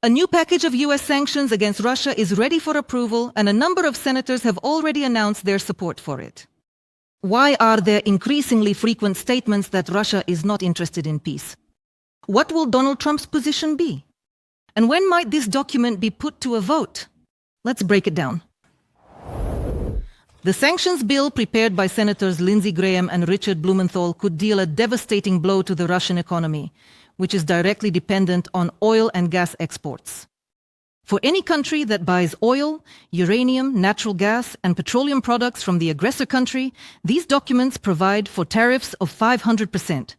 A new package of U.S. sanctions against Russia is ready for approval, and a number of senators have already announced their support for it. Why are there increasingly frequent statements that Russia is not interested in peace? What will Donald Trump's position be? And when might this document be put to a vote? Let's break it down. The sanctions bill prepared by Senators Lindsey Graham and Richard Blumenthal could deal a devastating blow to the Russian economy, which is directly dependent on oil and gas exports. For any country that buys oil, uranium, natural gas, and petroleum products from the aggressor country, these documents provide for tariffs of 500%.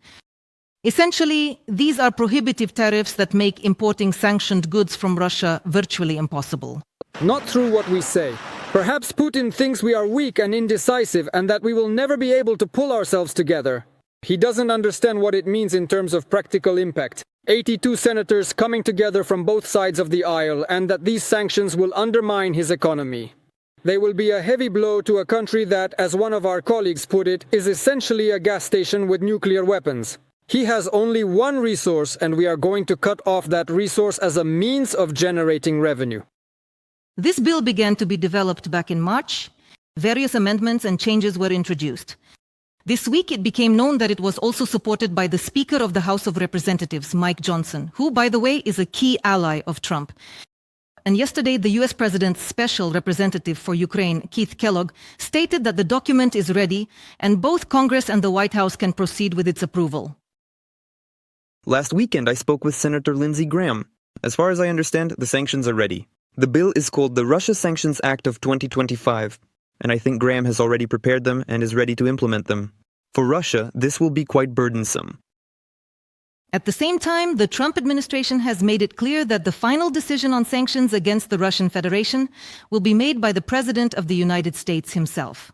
Essentially, these are prohibitive tariffs that make importing sanctioned goods from Russia virtually impossible. Not true what we say. Perhaps Putin thinks we are weak and indecisive and that we will never be able to pull ourselves together. He doesn't understand what it means in terms of practical impact. 82 senators coming together from both sides of the aisle, and that these sanctions will undermine his economy. They will be a heavy blow to a country that, as one of our colleagues put it, is essentially a gas station with nuclear weapons. He has only one resource, and we are going to cut off that resource as a means of generating revenue. This bill began to be developed back in March. Various amendments and changes were introduced. This week it became known that it was also supported by the Speaker of the House of Representatives, Mike Johnson, who, by the way, is a key ally of Trump. And yesterday, the US President's Special Representative for Ukraine, Keith Kellogg, stated that the document is ready and both Congress and the White House can proceed with its approval. Last weekend I spoke with Senator Lindsey Graham. As far as I understand, the sanctions are ready. The bill is called the Russia Sanctions Act of 2025, and I think Graham has already prepared them and is ready to implement them. For Russia, this will be quite burdensome. At the same time, the Trump administration has made it clear that the final decision on sanctions against the Russian Federation will be made by the President of the United States himself.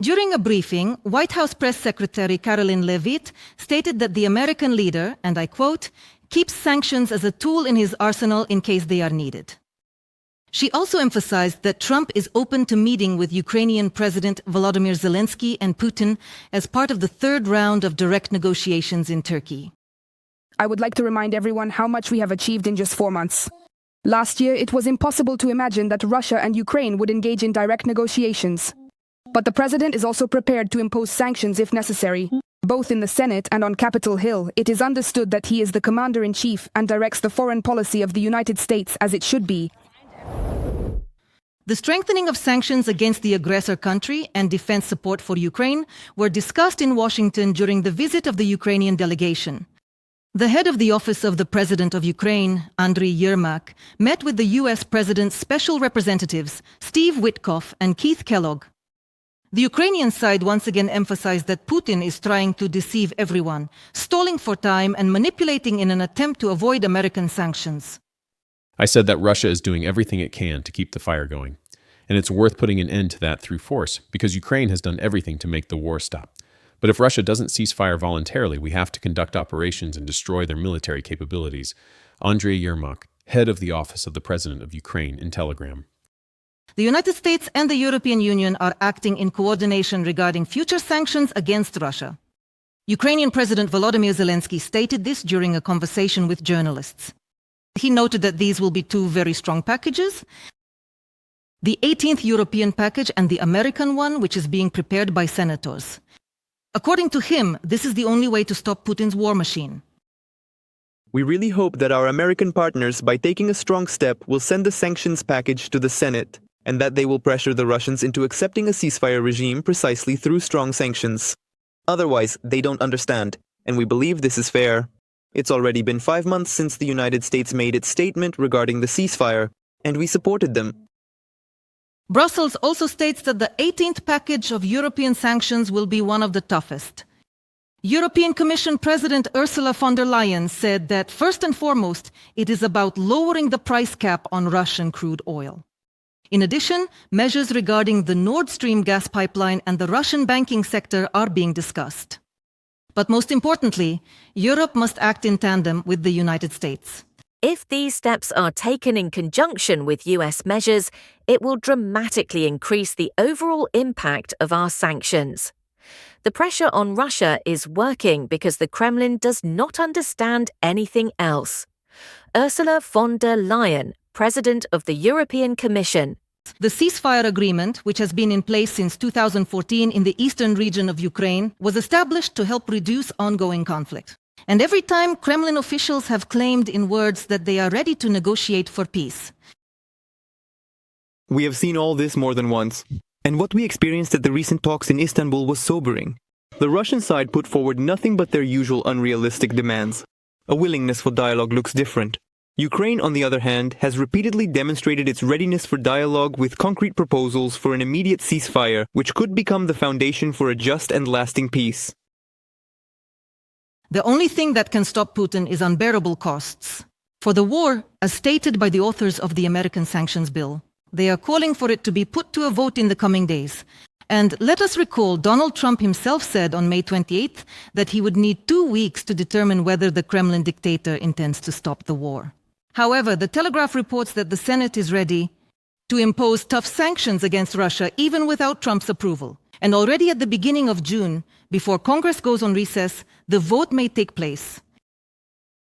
During a briefing, White House Press Secretary Karoline Leavitt stated that the American leader, and I quote, keeps sanctions as a tool in his arsenal in case they are needed. She also emphasized that Trump is open to meeting with Ukrainian President Volodymyr Zelensky and Putin as part of the third round of direct negotiations in Turkey. I would like to remind everyone how much we have achieved in just 4 months. Last year, it was impossible to imagine that Russia and Ukraine would engage in direct negotiations. But the president is also prepared to impose sanctions if necessary. Both in the Senate and on Capitol Hill, it is understood that he is the commander-in-chief and directs the foreign policy of the United States as it should be. The strengthening of sanctions against the aggressor country and defense support for Ukraine were discussed in Washington during the visit of the Ukrainian delegation. The head of the Office of the President of Ukraine, Andriy Yermak, met with the US President's special representatives, Steve Witkoff and Keith Kellogg. The Ukrainian side once again emphasized that Putin is trying to deceive everyone, stalling for time and manipulating in an attempt to avoid American sanctions. I said that Russia is doing everything it can to keep the fire going, and it's worth putting an end to that through force, because Ukraine has done everything to make the war stop. But if Russia doesn't cease fire voluntarily, we have to conduct operations and destroy their military capabilities. Andriy Yermak, head of the Office of the President of Ukraine, in Telegram. The United States and the European Union are acting in coordination regarding future sanctions against Russia. Ukrainian President Volodymyr Zelensky stated this during a conversation with journalists. He noted that these will be two very strong packages. The 18th European package and the American one, which is being prepared by senators. According to him, this is the only way to stop Putin's war machine. We really hope that our American partners, by taking a strong step, will send the sanctions package to the Senate, and that they will pressure the Russians into accepting a ceasefire regime precisely through strong sanctions. Otherwise, they don't understand, and we believe this is fair. It's already been 5 months since the United States made its statement regarding the ceasefire, and we supported them. Brussels also states that the 18th package of European sanctions will be one of the toughest. European Commission President Ursula von der Leyen said that, first and foremost, it is about lowering the price cap on Russian crude oil. In addition, measures regarding the Nord Stream gas pipeline and the Russian banking sector are being discussed. But most importantly, Europe must act in tandem with the United States. If these steps are taken in conjunction with US measures, it will dramatically increase the overall impact of our sanctions. The pressure on Russia is working because the Kremlin does not understand anything else. Ursula von der Leyen, President of the European Commission. The ceasefire agreement, which has been in place since 2014 in the eastern region of Ukraine, was established to help reduce ongoing conflict. And every time Kremlin officials have claimed in words that they are ready to negotiate for peace. We have seen all this more than once, and what we experienced at the recent talks in Istanbul was sobering. The Russian side put forward nothing but their usual unrealistic demands. A willingness for dialogue looks different. Ukraine, on the other hand, has repeatedly demonstrated its readiness for dialogue with concrete proposals for an immediate ceasefire, which could become the foundation for a just and lasting peace. The only thing that can stop Putin is unbearable costs. For the war, as stated by the authors of the American sanctions bill, they are calling for it to be put to a vote in the coming days. And let us recall Donald Trump himself said on May 28th that he would need 2 weeks to determine whether the Kremlin dictator intends to stop the war. However, the Telegraph reports that the Senate is ready to impose tough sanctions against Russia even without Trump's approval. And already at the beginning of June, before Congress goes on recess, the vote may take place.